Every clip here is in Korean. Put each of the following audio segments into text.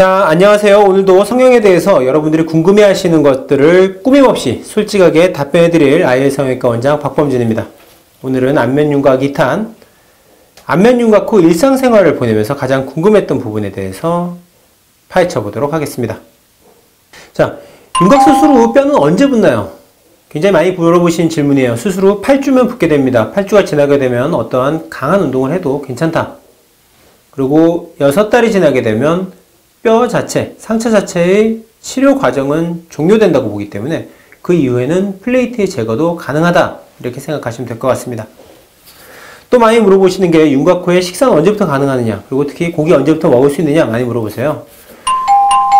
자, 안녕하세요. 오늘도 성형에 대해서 여러분들이 궁금해 하시는 것들을 꾸밈없이 솔직하게 답변해 드릴 아이엘 성형외과 원장 박범진입니다. 오늘은 안면윤곽 2탄, 안면윤곽 후 일상생활을 보내면서 가장 궁금했던 부분에 대해서 파헤쳐 보도록 하겠습니다. 자, 윤곽 수술 후 뼈는 언제 붓나요? 굉장히 많이 물어보신 질문이에요. 수술 후 8주면 붓게 됩니다. 8주가 지나게 되면 어떠한 강한 운동을 해도 괜찮다. 그리고 6달이 지나게 되면 뼈 자체, 상처 자체의 치료 과정은 종료된다고 보기 때문에 그 이후에는 플레이트의 제거도 가능하다. 이렇게 생각하시면 될 것 같습니다. 또 많이 물어보시는 게 윤곽 후에 식사는 언제부터 가능하느냐, 그리고 특히 고기 언제부터 먹을 수 있느냐 많이 물어보세요.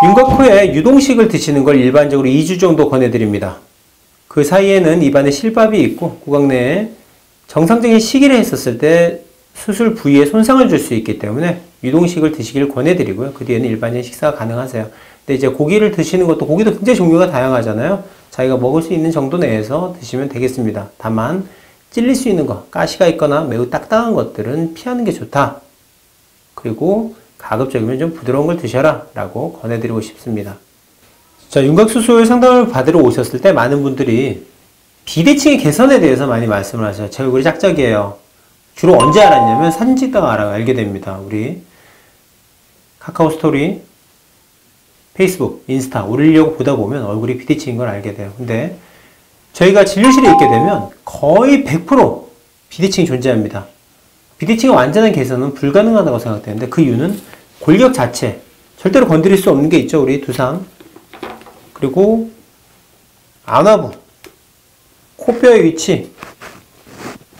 윤곽 후에 유동식을 드시는 걸 일반적으로 2주 정도 권해드립니다. 그 사이에는 입안에 실밥이 있고 구강 내에 정상적인 식이를 했었을 때 수술 부위에 손상을 줄 수 있기 때문에 유동식을 드시길 권해드리고요. 그 뒤에는 일반적인 식사가 가능하세요. 근데 이제 고기를 드시는 것도, 고기도 굉장히 종류가 다양하잖아요. 자기가 먹을 수 있는 정도 내에서 드시면 되겠습니다. 다만 찔릴 수 있는 것, 가시가 있거나 매우 딱딱한 것들은 피하는 게 좋다. 그리고 가급적이면 좀 부드러운 걸 드셔라 라고 권해드리고 싶습니다. 자, 윤곽수술 상담을 받으러 오셨을 때 많은 분들이 비대칭의 개선에 대해서 많이 말씀을 하셔요. 제 얼굴이 짝짝이에요. 주로 언제 알았냐면 사진 찍다가 알게 됩니다. 우리 카카오 스토리, 페이스북, 인스타 올리려고 보다 보면 얼굴이 비대칭인 걸 알게 돼요. 근데 저희가 진료실에 있게 되면 거의 100% 비대칭이 존재합니다. 비대칭의 완전한 개선은 불가능하다고 생각되는데 그 이유는 골격 자체, 절대로 건드릴 수 없는 게 있죠. 우리 두상, 그리고 안화부, 코뼈의 위치,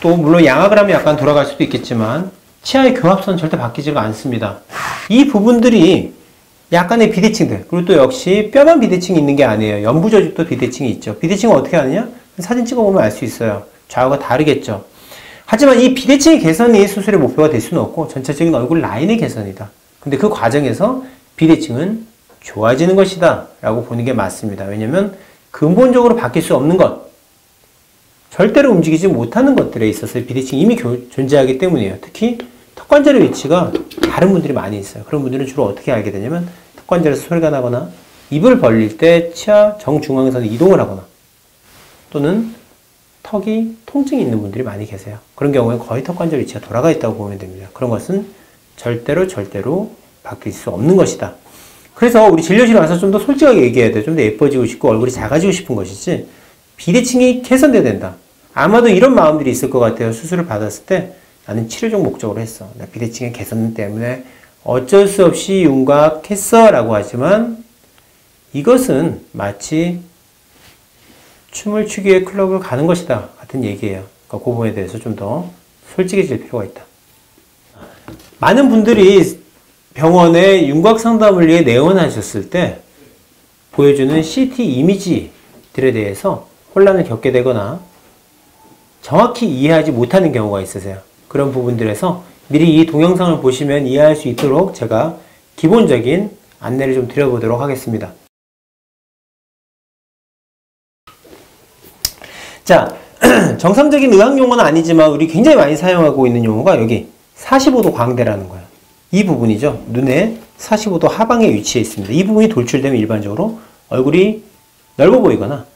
또 물론 양악을 하면 약간 돌아갈 수도 있겠지만 치아의 교합선은 절대 바뀌지가 않습니다. 이 부분들이 약간의 비대칭들, 그리고 또 역시 뼈만 비대칭이 있는 게 아니에요. 연부조직도 비대칭이 있죠. 비대칭은 어떻게 하느냐? 사진 찍어보면 알 수 있어요. 좌우가 다르겠죠. 하지만 이 비대칭의 개선이 수술의 목표가 될 수는 없고 전체적인 얼굴 라인의 개선이다. 근데 그 과정에서 비대칭은 좋아지는 것이다 라고 보는 게 맞습니다. 왜냐면 근본적으로 바뀔 수 없는 것, 절대로 움직이지 못하는 것들에 있어서 비대칭이 이미 존재하기 때문이에요. 특히 턱관절의 위치가 다른 분들이 많이 있어요. 그런 분들은 주로 어떻게 알게 되냐면 턱관절에서 소리가 나거나 입을 벌릴 때 치아 정중앙선이 이동을 하거나 또는 턱이 통증이 있는 분들이 많이 계세요. 그런 경우에 거의 턱관절 위치가 돌아가 있다고 보면 됩니다. 그런 것은 절대로 바뀔 수 없는 것이다. 그래서 우리 진료실에 와서 좀 더 솔직하게 얘기해야 돼요. 좀 더 예뻐지고 싶고 얼굴이 작아지고 싶은 것이지 비대칭이 개선돼야 된다. 아마도 이런 마음들이 있을 것 같아요. 수술을 받았을 때 나는 치료적 목적으로 했어. 나 비대칭의 개선 때문에 어쩔 수 없이 윤곽했어 라고 하지만 이것은 마치 춤을 추기 위해 클럽을 가는 것이다 같은 얘기예요. 그러니까 그 부분에 대해서 좀 더 솔직해질 필요가 있다. 많은 분들이 병원에 윤곽 상담을 위해 내원하셨을 때 보여주는 CT 이미지들에 대해서 혼란을 겪게 되거나 정확히 이해하지 못하는 경우가 있으세요. 그런 부분들에서 미리 이 동영상을 보시면 이해할 수 있도록 제가 기본적인 안내를 좀 드려보도록 하겠습니다. 자, 정상적인 의학 용어는 아니지만 우리 굉장히 많이 사용하고 있는 용어가 여기 45도 광대라는 거예요. 이 부분이죠. 눈의 45도 하방에 위치해 있습니다. 이 부분이 돌출되면 일반적으로 얼굴이 넓어 보이거나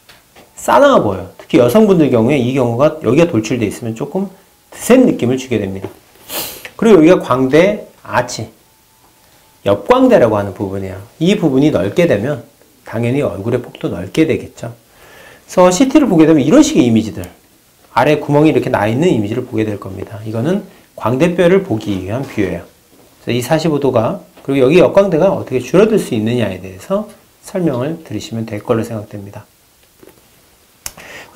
싸나워 보여요. 특히 여성분들 경우에 이 경우가 여기가 돌출되어 있으면 조금 드센 느낌을 주게 됩니다. 그리고 여기가 광대 아치, 옆광대라고 하는 부분이에요. 이 부분이 넓게 되면 당연히 얼굴의 폭도 넓게 되겠죠. 그래서 CT를 보게 되면 이런 식의 이미지들, 아래 구멍이 이렇게 나 있는 이미지를 보게 될 겁니다. 이거는 광대뼈를 보기 위한 뷰예요. 그래서 이 45도가, 그리고 여기 옆광대가 어떻게 줄어들 수 있느냐에 대해서 설명을 들으시면 될 걸로 생각됩니다.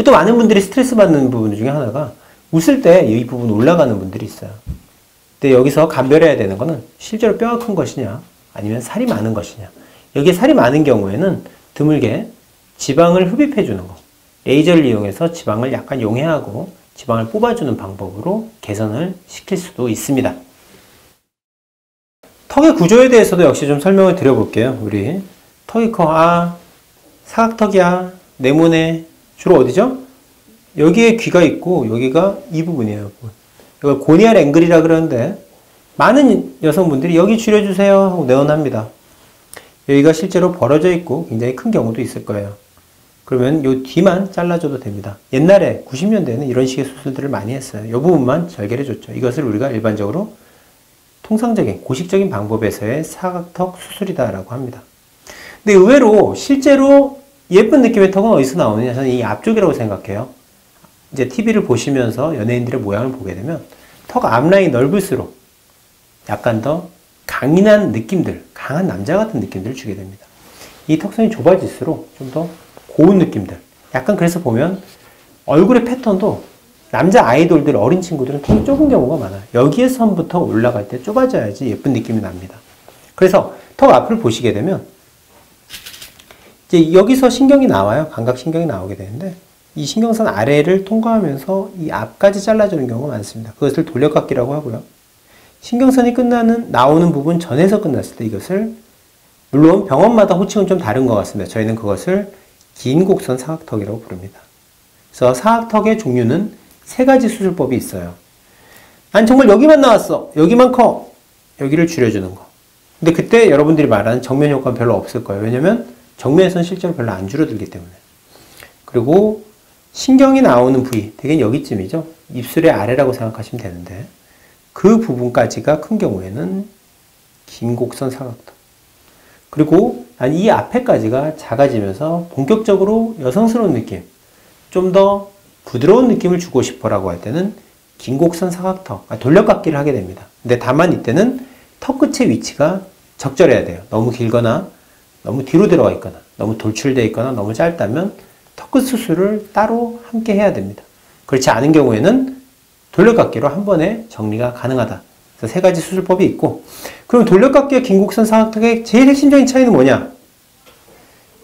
또 많은 분들이 스트레스 받는 부분 중에 하나가 웃을 때 이 부분 올라가는 분들이 있어요. 근데 여기서 감별해야 되는 거는 실제로 뼈가 큰 것이냐 아니면 살이 많은 것이냐. 여기에 살이 많은 경우에는 드물게 지방을 흡입해 주는 거, 레이저를 이용해서 지방을 약간 용해하고 지방을 뽑아주는 방법으로 개선을 시킬 수도 있습니다. 턱의 구조에 대해서도 역시 좀 설명을 드려볼게요. 우리 턱이 커, 사각턱이야, 네모네, 주로 어디죠? 여기에 귀가 있고 여기가 이 부분이에요. 이걸 고니알 앵글이라 그러는데 많은 여성분들이 여기 줄여주세요 하고 내원합니다. 여기가 실제로 벌어져 있고 굉장히 큰 경우도 있을 거예요. 그러면 요 뒤만 잘라줘도 됩니다. 옛날에 90년대에는 이런 식의 수술들을 많이 했어요. 이 부분만 절개를 해줬죠. 이것을 우리가 일반적으로 통상적인 고식적인 방법에서의 사각턱 수술이다라고 합니다. 근데 의외로 실제로 예쁜 느낌의 턱은 어디서 나오느냐? 저는 이 앞쪽이라고 생각해요. 이제 TV를 보시면서 연예인들의 모양을 보게 되면 턱 앞라인이 넓을수록 약간 더 강인한 느낌들, 강한 남자 같은 느낌들을 주게 됩니다. 이 턱선이 좁아질수록 좀 더 고운 느낌들. 약간 그래서 보면 얼굴의 패턴도 남자 아이돌들, 어린 친구들은 턱이 좁은 경우가 많아요. 여기에서부터 올라갈 때 좁아져야지 예쁜 느낌이 납니다. 그래서 턱 앞을 보시게 되면 이제 여기서 신경이 나와요. 감각신경이 나오게 되는데 이 신경선 아래를 통과하면서 이 앞까지 잘라주는 경우가 많습니다. 그것을 돌려깎기라고 하고요. 신경선이 나오는 부분 전에서 끝났을 때 이것을, 물론 병원마다 호칭은 좀 다른 것 같습니다. 저희는 그것을 긴 곡선 사각턱이라고 부릅니다. 그래서 사각턱의 종류는 3가지 수술법이 있어요. 난 정말 여기만 나왔어. 여기만 커. 여기를 줄여주는 거. 근데 그때 여러분들이 말하는 정면 효과는 별로 없을 거예요. 왜냐면 정면에서는 실제로 별로 안 줄어들기 때문에. 그리고 신경이 나오는 부위, 대개 여기쯤이죠. 입술의 아래라고 생각하시면 되는데 그 부분까지가 큰 경우에는 긴 곡선 사각턱. 그리고 이 앞에까지가 작아지면서 본격적으로 여성스러운 느낌, 좀 더 부드러운 느낌을 주고 싶어라고 할 때는 긴 곡선 사각턱, 돌려깎기를 하게 됩니다. 근데 다만 이때는 턱 끝의 위치가 적절해야 돼요. 너무 길거나 너무 뒤로 들어가 있거나 너무 돌출되어 있거나 너무 짧다면 턱끝 수술을 따로 함께 해야 됩니다. 그렇지 않은 경우에는 돌려깎기로 한 번에 정리가 가능하다. 그래서 3가지 수술법이 있고, 그럼 돌려깎기와 긴 곡선 사각턱의 제일 핵심적인 차이는 뭐냐?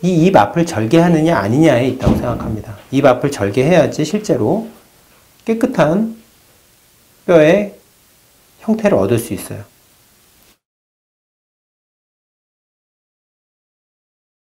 이 입 앞을 절개하느냐 아니냐에 있다고 생각합니다. 입 앞을 절개해야지 실제로 깨끗한 뼈의 형태를 얻을 수 있어요.